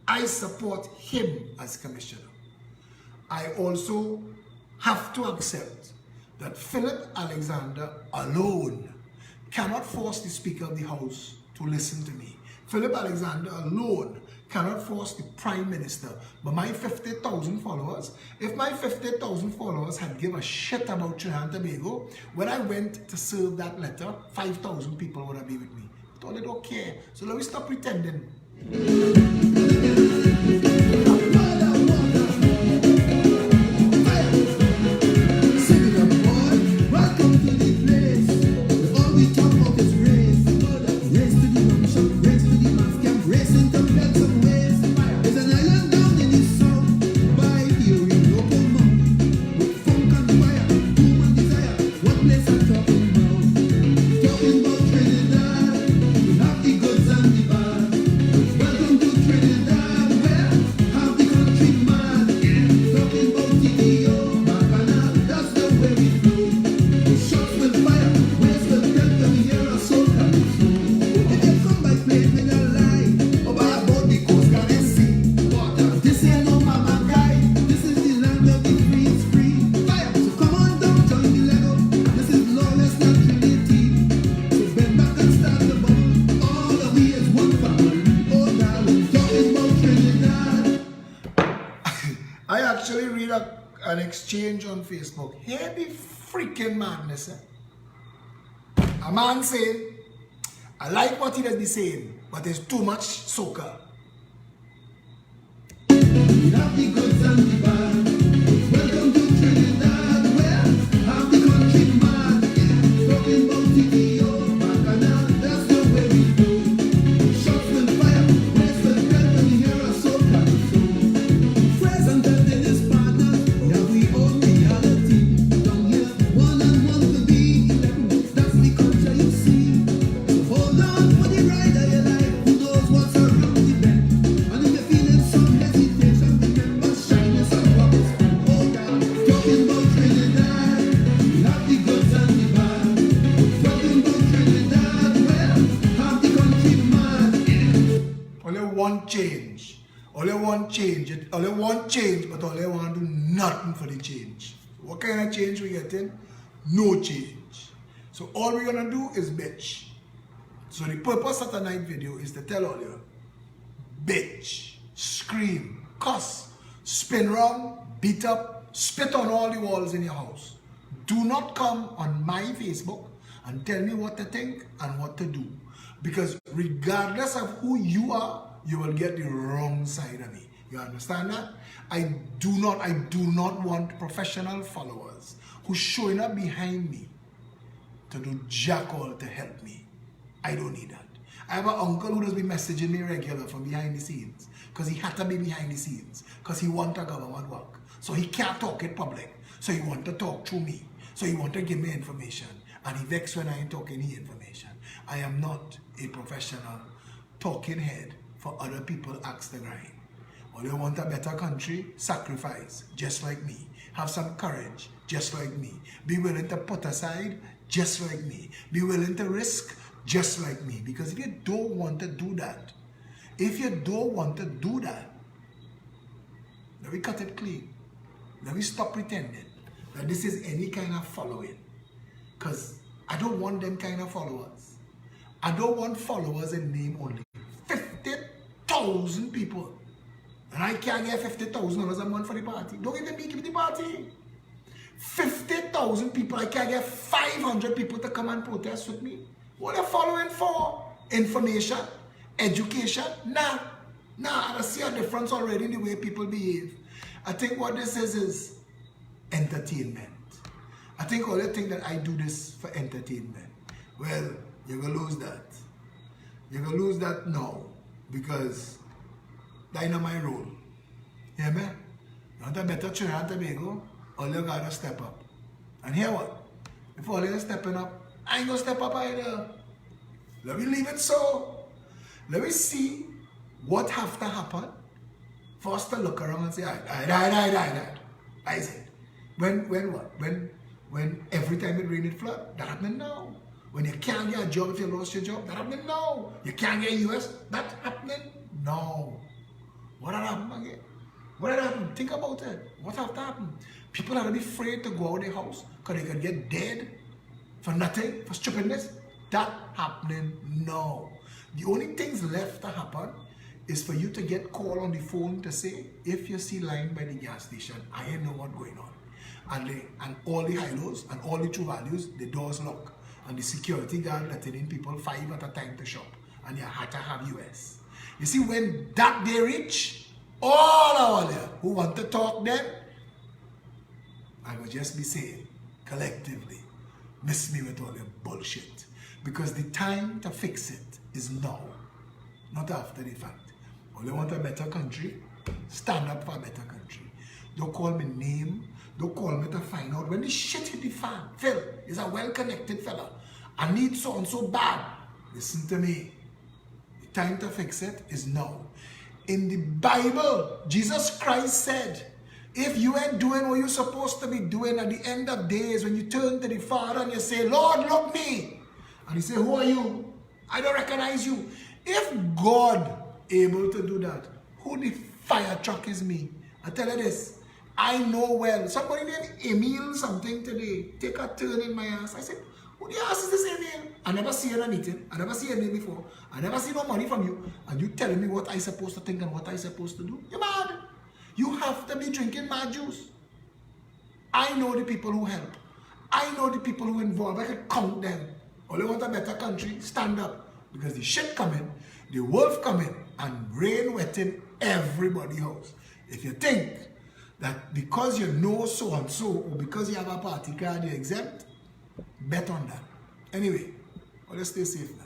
I support him as Commissioner. I also have to accept that Philip Alexander alone cannot force the Speaker of the House to listen to me. Philip Alexander alone cannot force the Prime Minister. But my 50,000 followers, if my 50,000 followers had given a shit about Trinidad and Tobago, when I went to serve that letter, 5,000 people would have been with me. But they don't care. So let me stop pretending. I actually read an exchange on Facebook. Hear the freaking madness. A man saying, I like what he does be saying, but there's too much soca. We have the goods and the bad. Welcome to Trinidad, where half the country mad. Talking about TTO, Bacchanal, that's the way we do. Shots will fire, waste will cut when you hear a soca. Present in this partner, that we own reality. Down here, one and one to be 11. That's the culture you see. So hold on for the ride of your life. Who knows what's around the bend? And if you're feeling some hesitation, remember shyness and rocks. Hold on, talking about Trinidad. We have the goods and the bad. Talking about Trinidad, well, half the country mad. Only one change. Only one change. Only one change, but all they want to do nothing for the change. What kind of change we getting? No change. So all we're gonna do is bitch. So the purpose of tonight's video is to tell all you, bitch, scream, cuss, spin round, beat up, spit on all the walls in your house. Do not come on my Facebook and tell me what to think and what to do. Because regardless of who you are, you will get the wrong side of me. You understand that? I do not want professional followers who showing up behind me to do jack all to help me. I don't need that. I have an uncle who does be messaging me regular from behind the scenes because he had to be behind the scenes because he want a government work. So he can't talk in public. So he want to talk through me. So he want to give me information. And he vexed when I ain't talking his information. I am not a professional talking head for other people axe the grind. Or you want a better country, sacrifice, just like me. Have some courage, just like me. Be willing to put aside, just like me. Be willing to risk, just like me. Because if you don't want to do that, let me cut it clean. Let me stop pretending that this is any kind of following. Because I don't want them kind of followers. I don't want followers in name only. 50,000 people. And I can't get $50,000 a month for the party. Don't even me give me the party. 50,000 people, I can't get 500 people to come and protest with me. What are they following for? Information? Education? Nah. I see a difference already in the way people behave. I think what this is entertainment. I think all they think that I do this for entertainment. Well, you're going to lose that. You're going to lose that now. Because that's not my role. You hear me? You want a better Trinidad and Tobago? All you got to step up. And hear what? If all you're stepping up, I ain't going to step up either. Let me leave it so. Let me see what have to happen for us to look around and say, I said, when what? When every time it rain, it flood? That happening now. When you can't get a job if you lost your job? That happening now. You can't get US? That happening now. What had happened again? What had happened? Think about it. What have to happen? People have to be afraid to go out of their house because they could get dead for nothing, for stupidness. That happening now. The only things left to happen is for you to get called on the phone to say, if you see line by the gas station, I ain't know what's going on. And all the high-lows and all the true values, the doors lock. And the security guard letting in people 5 at a time to shop. And you had to have US. You see, when that day reach, all our who want to talk then, I will just be saying, collectively, miss me with all your bullshit. Because the time to fix it is now, not after the fact. All you want a better country, stand up for a better country. Don't call me name, don't call me to find out. When the shit hit the fan, Phil is a well-connected fella. I need so-and-so bad. Listen to me. The time to fix it is now. In the Bible, Jesus Christ said, if you ain't doing what you're supposed to be doing at the end of days, when you turn to the Father and you say, Lord, look me. And he say, who are you? I don't recognize you. If God able to do that, who the fire truck is me? I tell you this, I know well. Somebody named Emil something today, take a turn in my ass. I said, who the ass is this Emil? I never see you in a meeting. I never see your name before. I never see no money from you. And you telling me what I supposed to think and what I supposed to do? You're mad. You have to be drinking mad juice. I know the people who help. I know the people who involve. I can count them. All you want a better country, stand up. Because the shit coming, the wolf coming, and rain wetting everybody's house. If you think that because you know so-and-so, or because you have a party card, you're exempt, bet on that. Anyway, let's stay safe now.